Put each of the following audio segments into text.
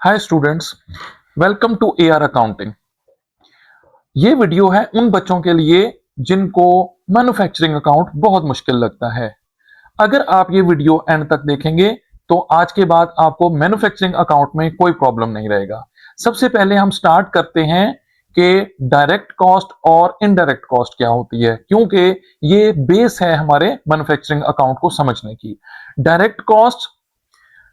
Hi students, welcome to AR accounting. ये video है उन बच्चों के लिए जिनको मैन्युफैक्चरिंग अकाउंट बहुत मुश्किल लगता है। अगर आप ये वीडियो एंड तक देखेंगे तो आज के बाद आपको मैन्युफैक्चरिंग अकाउंट में कोई प्रॉब्लम नहीं रहेगा। सबसे पहले हम स्टार्ट करते हैं कि डायरेक्ट कॉस्ट और इनडायरेक्ट कॉस्ट क्या होती है, क्योंकि ये बेस है हमारे मैन्युफैक्चरिंग अकाउंट को समझने की। Direct cost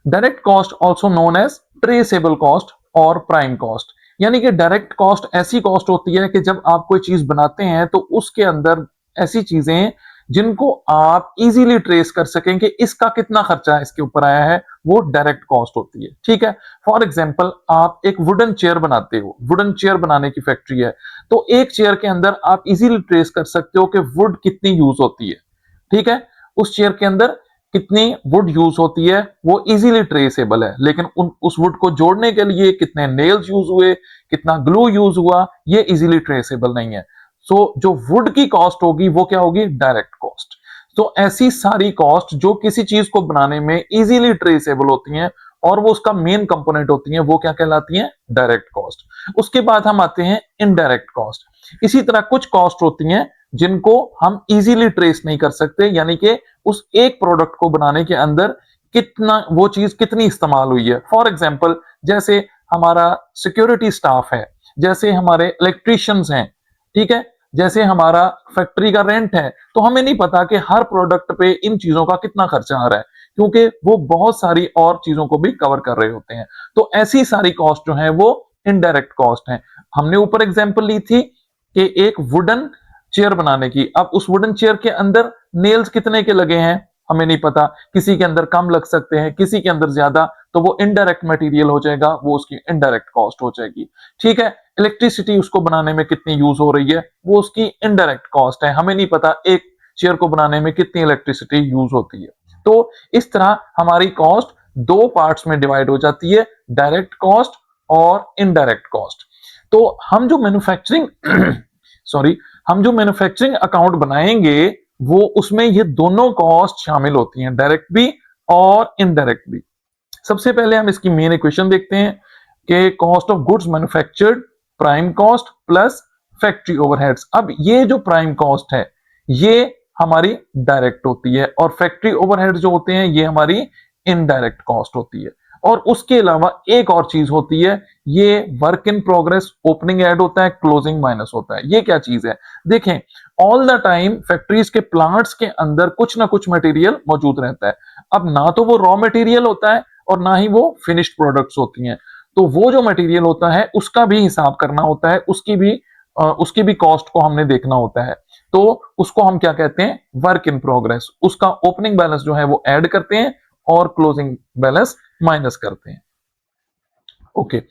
direct cost also known as traceable cost और प्राइम कॉस्ट। यानी कि डायरेक्ट कॉस्ट ऐसी कॉस्ट होती है कि जब आप कोई चीज बनाते हैं तो उसके अंदर ऐसी चीजें जिनको आप इजीली ट्रेस कर सकें कि इसका कितना खर्चा इसके ऊपर आया है, वो डायरेक्ट कॉस्ट होती है। ठीक है, फॉर एग्जाम्पल आप एक वुडन चेयर बनाते हो, वुडन चेयर बनाने की फैक्ट्री है, तो एक चेयर के अंदर आप इजीली ट्रेस कर सकते हो कि वुड कितनी यूज होती है। ठीक है, उस चेयर के अंदर कितनी वुड यूज होती है वो इजीली ट्रेसेबल है, लेकिन उस वुड को जोड़ने के लिए कितने नेल्स यूज हुए, कितना ग्लू यूज हुआ, ये इजीली ट्रेसेबल नहीं है। सो जो वुड की कॉस्ट होगी वो क्या होगी? Direct cost. तो ऐसी सारी कॉस्ट जो किसी चीज को बनाने में इजीली ट्रेसेबल होती हैं और वो उसका मेन कंपोनेंट होती हैं, वो क्या कहलाती हैं? Direct cost. उसके बाद हम आते हैं इनडायरेक्ट कॉस्ट। इसी तरह कुछ कॉस्ट होती हैं जिनको हम इजीली ट्रेस नहीं कर सकते, यानी कि उस एक प्रोडक्ट को बनाने के अंदर कितना वो चीज कितनी इस्तेमाल हुई है। फॉर एग्जाम्पल जैसे हमारा सिक्योरिटी स्टाफ है, जैसे हमारे इलेक्ट्रीशियंस हैं, ठीक है, जैसे हमारा फैक्ट्री का रेंट है, तो हमें नहीं पता कि हर प्रोडक्ट पे इन चीजों का कितना खर्चा आ रहा है, क्योंकि वो बहुत सारी और चीजों को भी कवर कर रहे होते हैं। तो ऐसी सारी कॉस्ट जो है वो इनडायरेक्ट कॉस्ट है। हमने ऊपर एग्जाम्पल ली थी कि एक वुडन चेयर बनाने की। अब उस वुडन चेयर के अंदर नेल्स कितने के लगे हैं हमें नहीं पता, किसी के अंदर कम लग सकते हैं, किसी के अंदर ज्यादा, तो वो इनडायरेक्ट मटेरियल हो जाएगा, वो उसकी इनडायरेक्ट कॉस्ट हो जाएगी। ठीक है, इलेक्ट्रिसिटी उसको बनाने में कितनी यूज हो रही है, वो उसकी इनडायरेक्ट कॉस्ट है, हमें नहीं पता एक चेयर को बनाने में कितनी इलेक्ट्रिसिटी यूज होती है। तो इस तरह हमारी कॉस्ट दो पार्ट्स में डिवाइड हो जाती है, डायरेक्ट कॉस्ट और इनडायरेक्ट कॉस्ट। तो हम जो मैन्युफैक्चरिंग सॉरी हम जो मैन्युफैक्चरिंग अकाउंट बनाएंगे वो उसमें ये दोनों कॉस्ट शामिल होती हैं, डायरेक्ट भी और इनडायरेक्ट भी। सबसे पहले हम इसकी मेन इक्वेशन देखते हैं कि cost of goods manufactured prime cost plus factory overheads. अब ये जो प्राइम कॉस्ट है ये हमारी डायरेक्ट होती है और फैक्ट्री ओवरहेड जो होते हैं ये हमारी इनडायरेक्ट कॉस्ट होती है। और उसके अलावा एक और चीज होती है, ये work in progress opening add होता है, क्लोजिंग माइनस होता है। ये क्या चीज है? देखें, ऑल द टाइम फैक्ट्रीज के प्लांट्स के अंदर कुछ ना कुछ मटेरियल मौजूद रहता है। अब ना तो वो रॉ मटेरियल होता है और ना ही वो फिनिश्ड प्रोडक्ट्स होती हैं, तो वो जो मटेरियल होता है उसका भी हिसाब करना होता है, उसकी भी कॉस्ट को हमने देखना होता है। तो उसको हम क्या कहते हैं? Work in progress. उसका ओपनिंग बैलेंस जो है वो ऐड करते हैं और क्लोजिंग बैलेंस माइनस करते हैं। ओके,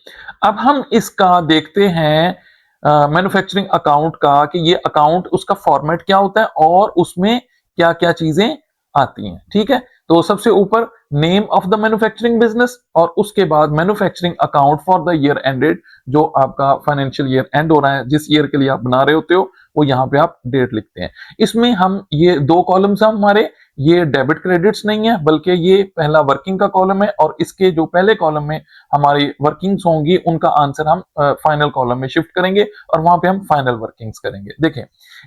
अब हम इसका देखते हैं मैन्युफैक्चरिंग अकाउंट का कि ये अकाउंट उसका फॉर्मेट क्या होता है और उसमें क्या क्या चीजें आती हैं। ठीक है, तो सबसे ऊपर name of the manufacturing business और उसके बाद manufacturing account for the year ended, जो आपका फाइनेंशियल ईयर एंड हो रहा है, जिस ईयर के लिए आप बना रहे होते हो वो यहाँ पे आप डेट लिखते हैं। इसमें हम ये दो कॉलम्स हैं हमारे, ये डेबिट क्रेडिट्स नहीं है बल्कि ये पहला वर्किंग का कॉलम है और इसके जो पहले कॉलम में हमारी वर्किंग्स होंगी उनका आंसर हम फाइनल कॉलम में शिफ्ट करेंगे और वहां पे हम फाइनल वर्किंग्स करेंगे। देखें,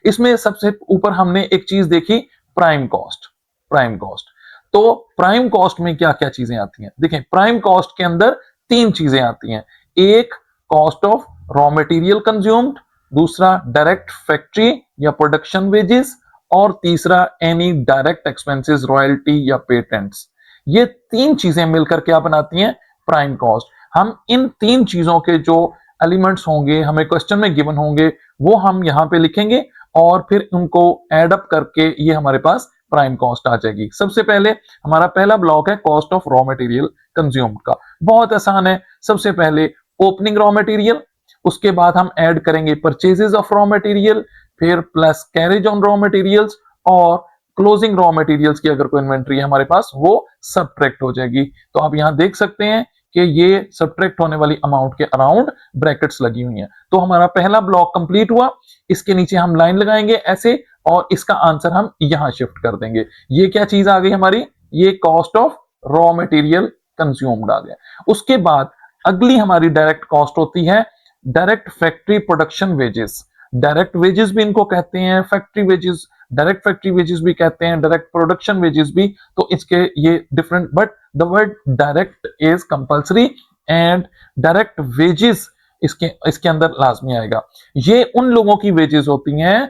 इसमें सबसे ऊपर हमने एक चीज देखी, प्राइम कॉस्ट। प्राइम कॉस्ट, तो प्राइम कॉस्ट में क्या क्या चीजें आती हैं? देखें, प्राइम कॉस्ट के अंदर तीन चीजें आती हैं। एक, cost of raw material consumed, दूसरा डायरेक्ट फैक्ट्री या प्रोडक्शन वेजेस, और तीसरा एनी डायरेक्ट एक्सपेंसेस, रॉयल्टी या पेटेंट्स। ये तीन चीजें मिलकर क्या बनाती हैं? Prime cost. हम इन तीन चीजों के जो एलिमेंट्स होंगे हमें क्वेश्चन में गिवन होंगे वो हम यहां पे लिखेंगे और फिर उनको एड अप करके ये हमारे पास प्राइम कॉस्ट आ जाएगी। सबसे पहले हमारा पहला ब्लॉक है cost of raw material consumed का। बहुत आसान है, सबसे पहले ओपनिंग रॉ मटेरियल, उसके बाद हम ऐड करेंगे परचेजेस ऑफ रॉ मटेरियल, फिर plus carriage on raw materials, और क्लोजिंग रॉ मटेरियल्स की अगर कोई इन्वेंट्री है हमारे पास वो सबट्रैक्ट हो जाएगी। तो आप यहां देख सकते हैं कि ये सबट्रैक्ट होने वाली अमाउंट के अराउंड ब्रैकेट्स लगी हुई हैं। तो हमारा पहला ब्लॉक कंप्लीट हुआ, इसके नीचे हम लाइन लगाएंगे ऐसे और इसका आंसर हम यहां शिफ्ट कर देंगे। ये क्या चीज आ गई हमारी? ये cost of raw material consumed आ गया। उसके बाद अगली हमारी डायरेक्ट कॉस्ट होती है direct factory production wages. Direct wages भी इनको कहते हैं, factory wages, direct factory wages भी कहते हैं, डायरेक्ट प्रोडक्शन वेजेस भी। तो इसके ये different, but the word direct is compulsory and direct wages इसके इसके अंदर लाजमी आएगा। ये उन लोगों की वेजेस होती हैं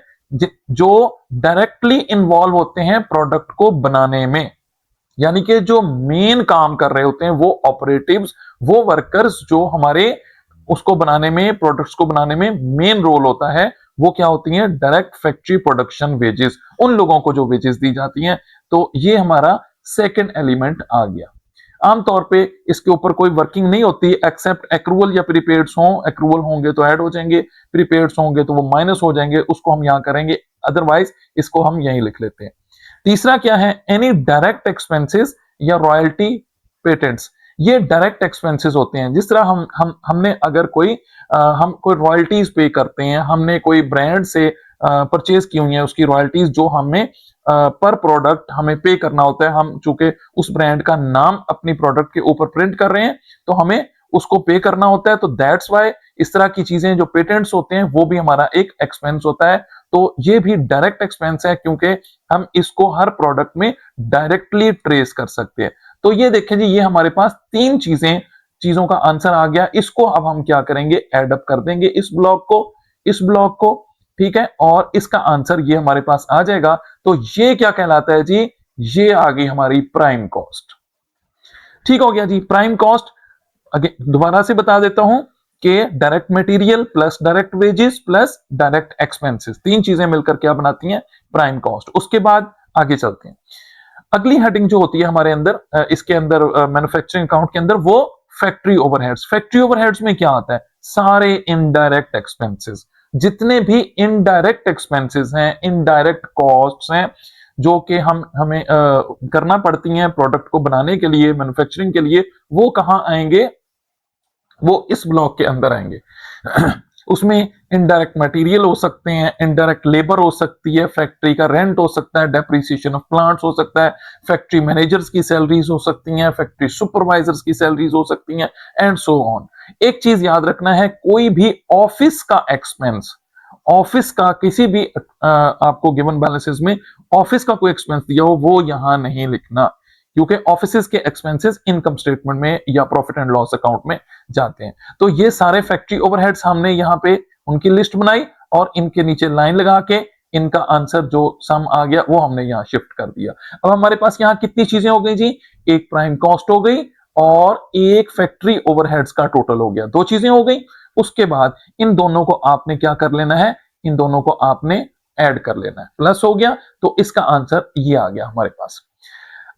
जो डायरेक्टली इन्वॉल्व होते हैं प्रोडक्ट को बनाने में, यानी कि जो मेन काम कर रहे होते हैं वो ऑपरेटिव्स, वो वर्कर्स जो हमारे उसको बनाने में, प्रोडक्ट्स को बनाने में मेन रोल होता है, वो क्या होती हैं? डायरेक्ट फैक्ट्री प्रोडक्शन वेजेस, उन लोगों को जो वेजेस दी जाती हैं। तो ये हमारा सेकंड एलिमेंट आ गया। आमतौर पे इसके ऊपर कोई वर्किंग नहीं होती एक्सेप्ट एक्रूवल या प्रीपेड्स हों। एक्रूवल होंगे तो ऐड हो जाएंगे, प्रीपेड्स होंगे तो वो माइनस हो जाएंगे, उसको हम यहां करेंगे, अदरवाइज इसको हम यहीं लिख लेते हैं। तीसरा क्या है? एनी डायरेक्ट एक्सपेंसेस या रॉयल्टी पेटेंट्स। ये डायरेक्ट एक्सपेंसेस होते हैं। जिस तरह हमने अगर हम कोई रॉयल्टीज पे करते हैं, हमने कोई ब्रांड से परचेज की हुई है, उसकी रॉयल्टीज जो हमें पर प्रोडक्ट हमें पे करना होता है। हम चूंकि उस ब्रांड का नाम अपनी प्रोडक्ट के ऊपर प्रिंट कर रहे हैं तो हमें उसको पे करना होता है। तो दैट्स वाई इस तरह की चीजें जो पेटेंट्स होते हैं वो भी हमारा एक एक्सपेंस होता है। तो ये भी डायरेक्ट एक्सपेंस है क्योंकि हम इसको हर प्रोडक्ट में डायरेक्टली ट्रेस कर सकते हैं। तो ये देखें जी, ये हमारे पास तीन चीजों का आंसर आ गया। इसको अब हम क्या करेंगे? एड अप कर देंगे इस ब्लॉक को, ठीक है, और इसका आंसर ये हमारे पास आ जाएगा। तो ये क्या कहलाता है जी? ये आ गई हमारी प्राइम कॉस्ट। ठीक हो गया जी। प्राइम कॉस्ट दोबारा से बता देता हूं कि direct material plus direct wages plus direct expenses, तीन चीजें मिलकर क्या बनाती हैं? Prime cost. उसके बाद आगे चलते हैं। अगली हेडिंग जो होती है हमारे अंदर, इसके अंदर मैन्युफैक्चरिंग अकाउंट के अंदर, वो फैक्ट्री ओवरहेड्स। फैक्ट्री ओवरहेड्स में क्या आता है? सारे इनडायरेक्ट एक्सपेंसेस, जितने भी इनडायरेक्ट एक्सपेंसेस हैं, इनडायरेक्ट कॉस्ट्स हैं जो कि हमें करना पड़ती हैं प्रोडक्ट को बनाने के लिए, मैन्युफैक्चरिंग के लिए, वो कहां आएंगे? वो इस ब्लॉक के अंदर आएंगे। उसमें इनडायरेक्ट मटेरियल हो सकते हैं, इनडायरेक्ट लेबर हो सकती है, फैक्ट्री का रेंट हो सकता है, डेप्रिसिएशन ऑफ प्लांट्स हो सकता है, फैक्ट्री मैनेजर्स की सैलरीज हो सकती हैं, फैक्ट्री सुपरवाइजर्स की सैलरीज हो सकती हैं, एंड सो ऑन। एक चीज याद रखना है, कोई भी ऑफिस का एक्सपेंस, ऑफिस का किसी भी आपको गिवन बैलेंसेस में ऑफिस का कोई एक्सपेंस दिया हो वो यहां नहीं लिखना, क्योंकि ऑफिसेस के एक्सपेंसेस इनकम स्टेटमेंट में या प्रॉफिट एंड लॉस अकाउंट में जाते हैं। तो ये सारे फैक्ट्री ओवरहेड्स हमने यहाँ पे उनकी लिस्ट बनाई और इनके नीचे लाइन लगा के इनका आंसर जो सम आ गया वो हमने यहाँ शिफ्ट कर दिया। अब हमारे पास यहाँ कितनी चीजें हो गई जी? एक प्राइम कॉस्ट हो गई और एक फैक्ट्री ओवरहेड्स का टोटल हो गया, दो चीजें हो गई। उसके बाद इन दोनों को आपने क्या कर लेना है? इन दोनों को आपने ऐड कर लेना है, प्लस हो गया, तो इसका आंसर ये आ गया हमारे पास।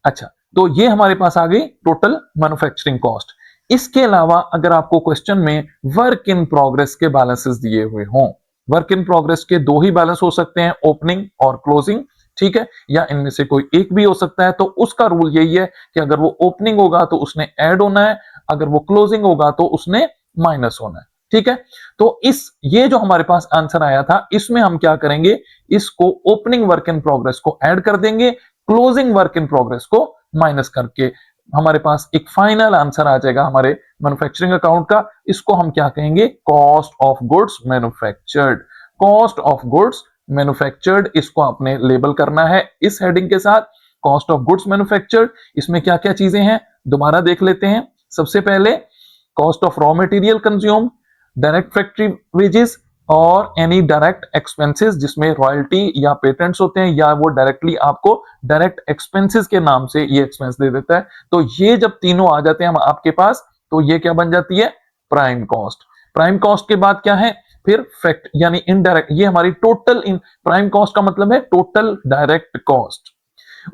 अच्छा, तो ये हमारे पास आ गई टोटल मैन्युफैक्चरिंग कॉस्ट। इसके अलावा अगर आपको क्वेश्चन में वर्क इन प्रोग्रेस के बैलेंसेस दिए हुए हों, वर्क इन प्रोग्रेस के दो ही बैलेंस हो सकते हैं, ओपनिंग और क्लोजिंग, ठीक है, या इनमें से कोई एक भी हो सकता है। तो उसका रूल यही है कि अगर वो ओपनिंग होगा तो उसने ऐड होना है, अगर वो क्लोजिंग होगा तो उसने माइनस होना है, ठीक है। तो ये जो हमारे पास आंसर आया था, इसमें हम क्या करेंगे? इसको ओपनिंग वर्क इन प्रोग्रेस को ऐड कर देंगे, क्लोजिंग वर्क इन प्रोग्रेस को माइनस करके हमारे पास एक फाइनल आंसर आ जाएगा हमारे मैन्युफैक्चरिंग अकाउंट का। इसको हम क्या कहेंगे? Cost of goods manufactured. Cost of goods manufactured, इसको आपने लेबल करना है इस हेडिंग के साथ, कॉस्ट ऑफ गुड्स मैन्युफैक्चर्ड। इसमें क्या क्या चीजें हैं दोबारा देख लेते हैं। सबसे पहले cost of raw material consume, direct factory wages और एनी डायरेक्ट एक्सपेंसेस जिसमें रॉयल्टी या पेटेंट्स होते हैं, या वो डायरेक्टली आपको डायरेक्ट एक्सपेंसेस के नाम से ये एक्सपेंस दे देता है। तो ये जब तीनों आ जाते हैं आपके पास, तो ये क्या बन जाती है? Prime cost. प्राइम कॉस्ट के बाद क्या है? फिर फैक्ट यानी इनडायरेक्ट, ये हमारी टोटल इन प्राइम कॉस्ट का मतलब है टोटल डायरेक्ट कॉस्ट।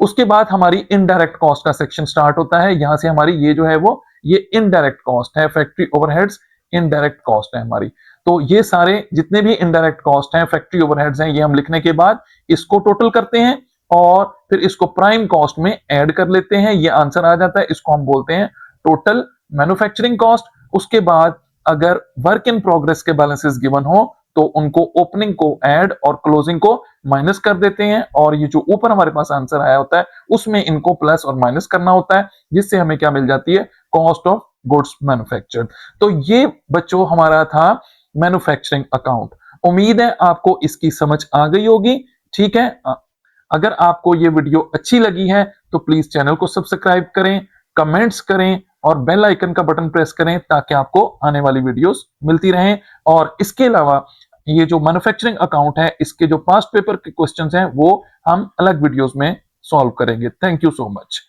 उसके बाद हमारी इनडायरेक्ट कॉस्ट का सेक्शन स्टार्ट होता है। यहां से हमारी ये जो है वो ये इनडायरेक्ट कॉस्ट है, फैक्ट्री ओवरहेड्स इनडायरेक्ट कॉस्ट है हमारी। तो ये सारे जितने भी इनडायरेक्ट कॉस्ट हैं, फैक्ट्री ओवरहेड्स हैं, ये हम लिखने के बाद इसको टोटल करते हैं और फिर इसको प्राइम कॉस्ट में ऐड कर लेते हैं, ये आंसर आ जाता है। इसको हम बोलते हैं टोटल मैन्युफैक्चरिंग कॉस्ट। उसके बाद अगर वर्क इन प्रोग्रेस के बैलेंसेस गिवन हो तो उनको ओपनिंग को ऐड और क्लोजिंग को माइनस कर देते हैं, और ये जो ऊपर हमारे पास आंसर आया होता है उसमें इनको प्लस और माइनस करना होता है, जिससे हमें क्या मिल जाती है? Cost of goods manufactured. तो ये बच्चों हमारा था मैन्युफैक्चरिंग अकाउंट। उम्मीद है आपको इसकी समझ आ गई होगी। ठीक है, अगर आपको ये वीडियो अच्छी लगी है तो प्लीज चैनल को सब्सक्राइब करें, कमेंट्स करें और बेल आइकन का बटन प्रेस करें ताकि आपको आने वाली वीडियोस मिलती रहें। और इसके अलावा ये जो मैन्युफैक्चरिंग अकाउंट है, इसके जो पास्ट पेपर के क्वेश्चंस हैं वो हम अलग वीडियोस में सॉल्व करेंगे। Thank you so much.